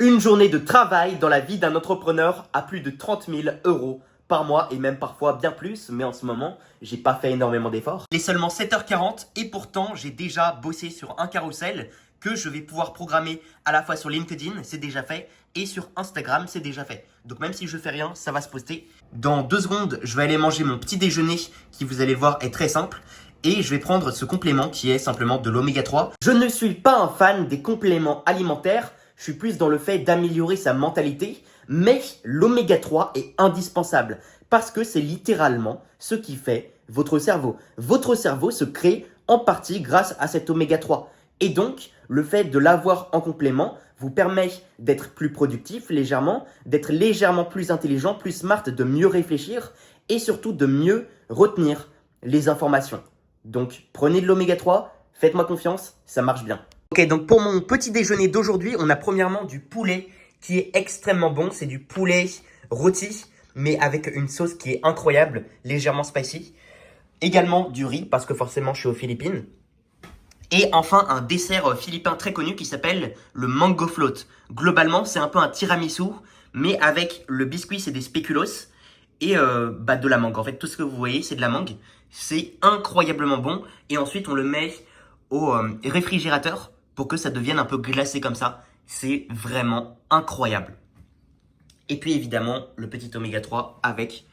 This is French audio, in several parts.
Une journée de travail dans la vie d'un entrepreneur à plus de 30 000 euros par mois et même parfois bien plus, mais en ce moment, j'ai pas fait énormément d'efforts. Il est seulement 7h40 et pourtant, j'ai déjà bossé sur un carrousel que je vais pouvoir programmer à la fois sur LinkedIn, c'est déjà fait, et sur Instagram, c'est déjà fait. Donc même si je fais rien, ça va se poster. Dans 2 secondes, je vais aller manger mon petit déjeuner qui, vous allez voir, est très simple. Et je vais prendre ce complément qui est simplement de l'oméga 3. Je ne suis pas un fan des compléments alimentaires. Je suis plus dans le fait d'améliorer sa mentalité, mais l'oméga 3 est indispensable parce que c'est littéralement ce qui fait votre cerveau. Votre cerveau se crée en partie grâce à cet oméga 3. Et donc, le fait de l'avoir en complément vous permet d'être plus productif légèrement, d'être légèrement plus intelligent, plus smart, de mieux réfléchir et surtout de mieux retenir les informations. Donc, prenez de l'oméga 3, faites-moi confiance, ça marche bien. Ok, donc pour mon petit déjeuner d'aujourd'hui, on a premièrement du poulet qui est extrêmement bon. C'est du poulet rôti, mais avec une sauce qui est incroyable, légèrement spicy. Également du riz, parce que forcément je suis aux Philippines. Et enfin un dessert philippin très connu qui s'appelle le mango float. Globalement, c'est un peu un tiramisu, mais avec le biscuit, c'est des spéculoos et de la mangue. En fait, tout ce que vous voyez, c'est de la mangue. C'est incroyablement bon. Et ensuite, on le met au réfrigérateur pour que ça devienne un peu glacé comme ça. C'est vraiment incroyable. Et puis évidemment, le petit oméga 3 avec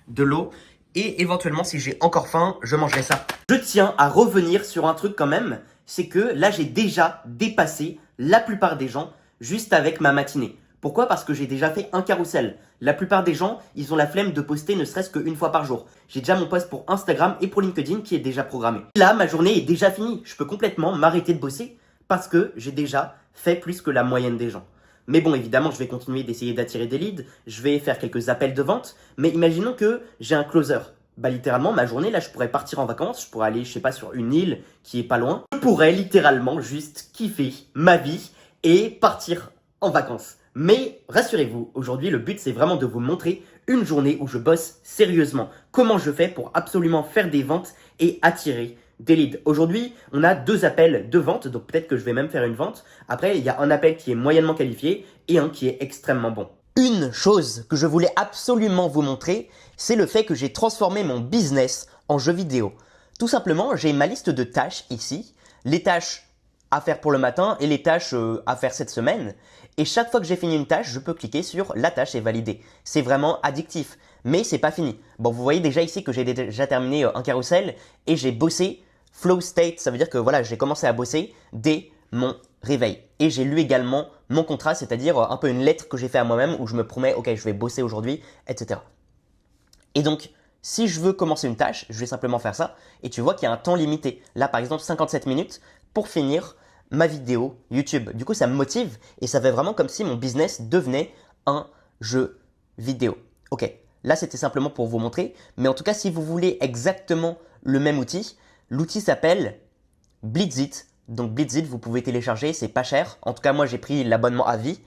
de l'eau. Et éventuellement, si j'ai encore faim, je mangerai ça. Je tiens à revenir sur un truc quand même. C'est que là, j'ai déjà dépassé la plupart des gens juste avec ma matinée. Pourquoi? Parce que j'ai déjà fait un carrousel. La plupart des gens, ils ont la flemme de poster ne serait-ce qu'une fois par jour. J'ai déjà mon post pour Instagram et pour LinkedIn qui est déjà programmé. Là, ma journée est déjà finie. Je peux complètement m'arrêter de bosser parce que j'ai déjà fait plus que la moyenne des gens. Mais bon, évidemment, je vais continuer d'essayer d'attirer des leads. Je vais faire quelques appels de vente. Mais imaginons que j'ai un closer. Bah littéralement, ma journée, là, je pourrais partir en vacances. Je pourrais aller, je sais pas, sur une île qui est pas loin. Je pourrais littéralement juste kiffer ma vie et partir en vacances. Mais rassurez-vous, aujourd'hui, le but, c'est vraiment de vous montrer une journée où je bosse sérieusement. Comment je fais pour absolument faire des ventes et attirer des leads. Aujourd'hui, on a 2 appels de vente, donc peut-être que je vais même faire une vente. Après, il y a un appel qui est moyennement qualifié et un qui est extrêmement bon. Une chose que je voulais absolument vous montrer, c'est le fait que j'ai transformé mon business en jeu vidéo. Tout simplement, j'ai ma liste de tâches ici, les tâches à faire pour le matin et les tâches à faire cette semaine. Et chaque fois que j'ai fini une tâche, je peux cliquer sur la tâche et valider. C'est vraiment addictif, mais c'est pas fini. Bon, vous voyez déjà ici que j'ai déjà terminé un carrousel et j'ai bossé flow state. Ça veut dire que voilà, j'ai commencé à bosser dès mon réveil. Et j'ai lu également mon contrat, c'est-à-dire un peu une lettre que j'ai fait à moi-même où je me promets, ok, je vais bosser aujourd'hui, etc. Et donc, si je veux commencer une tâche, je vais simplement faire ça. Et tu vois qu'il y a un temps limité. Là, par exemple, 57 minutes pour finir ma vidéo YouTube. Du coup, ça me motive et ça fait vraiment comme si mon business devenait un jeu vidéo. Ok, là, c'était simplement pour vous montrer. Mais en tout cas, si vous voulez exactement le même outil, l'outil s'appelle Blitzit. Donc Blitzit, vous pouvez télécharger, c'est pas cher. En tout cas, moi, j'ai pris l'abonnement à vie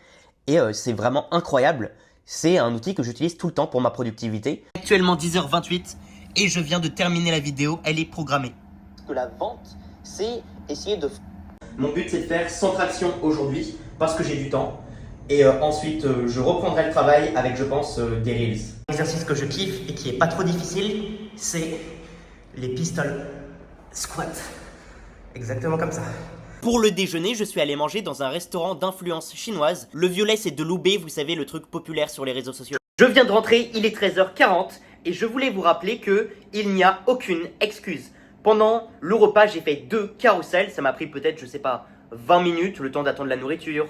et c'est vraiment incroyable. C'est un outil que j'utilise tout le temps pour ma productivité. Actuellement 10h28 et je viens de terminer la vidéo, elle est programmée. Parce que la vente, c'est essayer de... Mon but, c'est de faire 100 tractions aujourd'hui parce que j'ai du temps. Et ensuite, je reprendrai le travail avec, je pense, des reels. L'exercice que je kiffe et qui est pas trop difficile, c'est les pistol squats. Exactement comme ça. Pour le déjeuner, je suis allé manger dans un restaurant d'influence chinoise. Le violet, c'est de l'oubé, vous savez, le truc populaire sur les réseaux sociaux. Je viens de rentrer, il est 13h40 et je voulais vous rappeler qu'il n'y a aucune excuse. Pendant le repas, j'ai fait 2 carousels. Ça m'a pris peut-être, je sais pas, 20 minutes, le temps d'attendre la nourriture.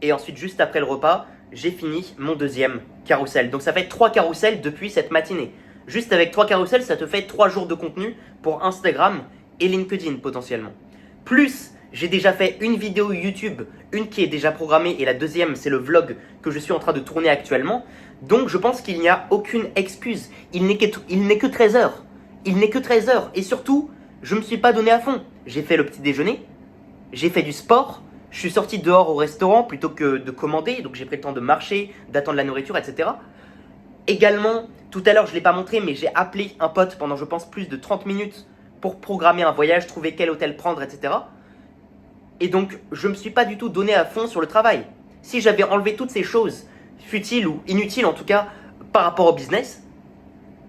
Et ensuite, juste après le repas, j'ai fini mon 2e carrousel. Donc ça fait 3 carousels depuis cette matinée. Juste avec 3 carousels, ça te fait 3 jours de contenu pour Instagram et LinkedIn potentiellement. Plus, j'ai déjà fait une vidéo YouTube, une qui est déjà programmée et la deuxième, c'est le vlog que je suis en train de tourner actuellement. Donc, je pense qu'il n'y a aucune excuse. Il n'est que 13 heures. Il n'est que 13 heures. Et surtout, je ne me suis pas donné à fond. J'ai fait le petit déjeuner, j'ai fait du sport, je suis sorti dehors au restaurant plutôt que de commander. Donc, j'ai pris le temps de marcher, d'attendre la nourriture, etc. Également, tout à l'heure, je ne l'ai pas montré, mais j'ai appelé un pote pendant, je pense, plus de 30 minutes pour programmer un voyage, trouver quel hôtel prendre, etc. Et donc, je ne me suis pas du tout donné à fond sur le travail. Si j'avais enlevé toutes ces choses futiles ou inutiles en tout cas par rapport au business,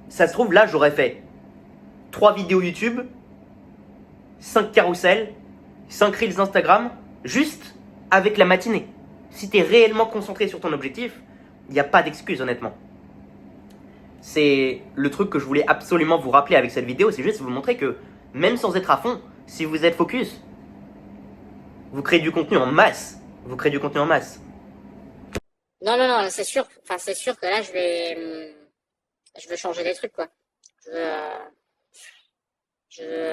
ça se trouve là j'aurais fait 3 vidéos YouTube, 5 carousels, 5 reels Instagram, juste avec la matinée. Si tu es réellement concentré sur ton objectif, il n'y a pas d'excuse honnêtement. C'est le truc que je voulais absolument vous rappeler avec cette vidéo, c'est juste vous montrer que même sans être à fond, si vous êtes focus, vous créez du contenu en masse. Vous créez du contenu en masse. Non, non, non, c'est sûr. Enfin, c'est sûr que là, je veux changer des trucs, quoi. Je veux,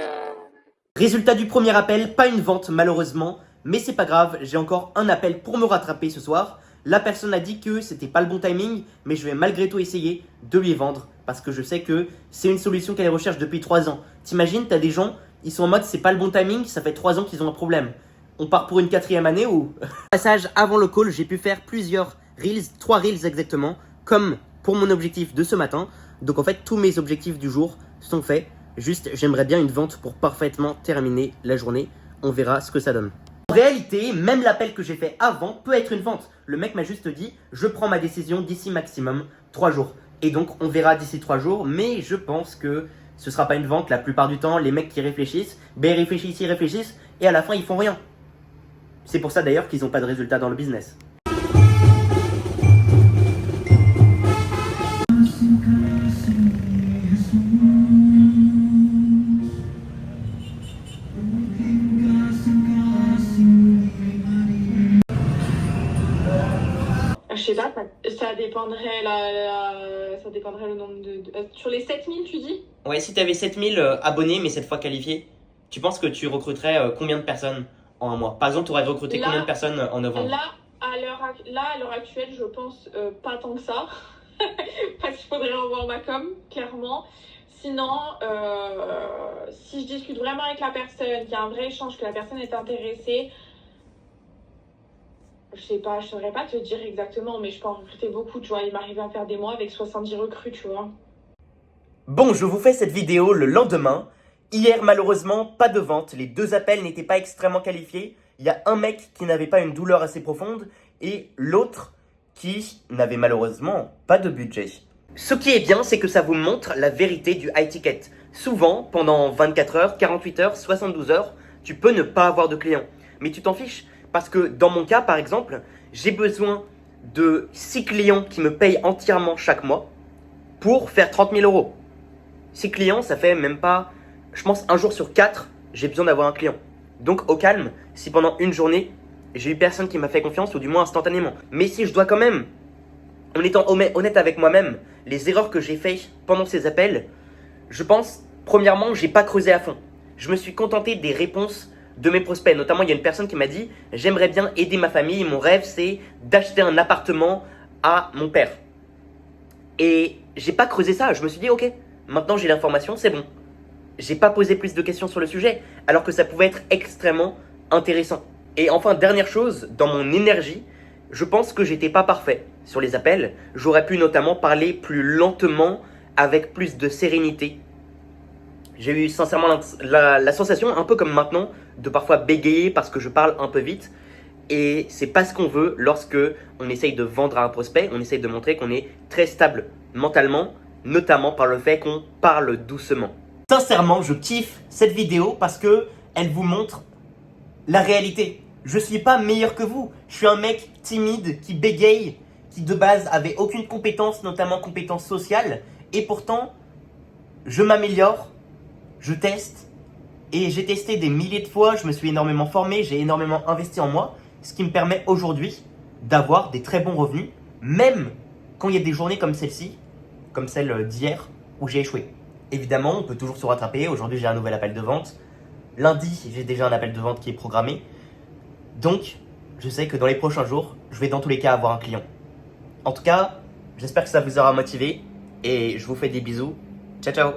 Résultat du premier appel, pas une vente malheureusement, mais c'est pas grave, j'ai encore un appel pour me rattraper ce soir. La personne a dit que c'était pas le bon timing, mais je vais malgré tout essayer de lui vendre parce que je sais que c'est une solution qu'elle recherche depuis 3 ans. T'imagines, t'as des gens, ils sont en mode c'est pas le bon timing, ça fait 3 ans qu'ils ont un problème. On part pour une 4e année ou... Passage avant le call, j'ai pu faire plusieurs reels, 3 reels exactement, comme pour mon objectif de ce matin. Donc en fait, tous mes objectifs du jour sont faits. Juste, j'aimerais bien une vente pour parfaitement terminer la journée. On verra ce que ça donne. En réalité, même l'appel que j'ai fait avant peut être une vente. Le mec m'a juste dit, je prends ma décision d'ici maximum 3 jours. Et donc, on verra d'ici 3 jours. Mais je pense que ce sera pas une vente. La plupart du temps, les mecs qui réfléchissent, ben ils réfléchissent. Et à la fin, ils font rien. C'est pour ça d'ailleurs qu'ils n'ont pas de résultats dans le business. Je sais pas, ça dépendrait, ça dépendrait le nombre sur les 7000, tu dis? Ouais, si tu avais 7000 abonnés, mais cette fois qualifiés, tu penses que tu recruterais combien de personnes en un mois? Par exemple, tu aurais recruté combien de personnes en novembre? Là, à l'heure actuelle, je pense pas tant que ça. Parce qu'il faudrait revoir ma com, clairement. Sinon, si je discute vraiment avec la personne, qu'il y a un vrai échange, que la personne est intéressée, je sais pas, je saurais pas te dire exactement, mais je peux en recruter beaucoup, tu vois. Il m'arrive à faire des mois avec 70 recrues, tu vois. Bon, je vous fais cette vidéo le lendemain. Hier, malheureusement, pas de vente. Les 2 appels n'étaient pas extrêmement qualifiés. Il y a un mec qui n'avait pas une douleur assez profonde et l'autre qui n'avait malheureusement pas de budget. Ce qui est bien, c'est que ça vous montre la vérité du high ticket. Souvent, pendant 24 heures, 48 heures, 72 heures, tu peux ne pas avoir de clients. Mais tu t'en fiches. Parce que dans mon cas, par exemple, j'ai besoin de 6 clients qui me payent entièrement chaque mois pour faire 30 000 euros. 6 clients, ça fait même pas, je pense, 1 jour sur 4, j'ai besoin d'avoir un client. Donc au calme, si pendant une journée, j'ai eu personne qui m'a fait confiance, ou du moins instantanément. Mais si je dois quand même, en étant honnête avec moi-même, les erreurs que j'ai faites pendant ces appels, je pense, premièrement, j'ai pas creusé à fond. Je me suis contenté des réponses de mes prospects. Notamment, il y a une personne qui m'a dit « J'aimerais bien aider ma famille, mon rêve c'est d'acheter un appartement à mon père. » Et j'ai pas creusé ça, je me suis dit « Ok, maintenant j'ai l'information, c'est bon. » J'ai pas posé plus de questions sur le sujet, alors que ça pouvait être extrêmement intéressant. Et enfin, dernière chose, dans mon énergie, je pense que j'étais pas parfait sur les appels. J'aurais pu notamment parler plus lentement, avec plus de sérénité. J'ai eu sincèrement la sensation, un peu comme maintenant, de parfois bégayer parce que je parle un peu vite. Et c'est pas ce qu'on veut lorsque on essaye de vendre à un prospect. On essaye de montrer qu'on est très stable mentalement, notamment par le fait qu'on parle doucement. Sincèrement, je kiffe cette vidéo parce que elle vous montre la réalité. Je suis pas meilleur que vous. Je suis un mec timide qui bégaye, qui de base avait aucune compétence, notamment compétence sociale. Et pourtant, je m'améliore. Je teste et j'ai testé des milliers de fois, je me suis énormément formé, j'ai énormément investi en moi, ce qui me permet aujourd'hui d'avoir des très bons revenus, même quand il y a des journées comme celle-ci, comme celle d'hier, où j'ai échoué. Évidemment, on peut toujours se rattraper, aujourd'hui j'ai un nouvel appel de vente, lundi j'ai déjà un appel de vente qui est programmé, donc je sais que dans les prochains jours, je vais dans tous les cas avoir un client. En tout cas, j'espère que ça vous aura motivé et je vous fais des bisous, ciao ciao.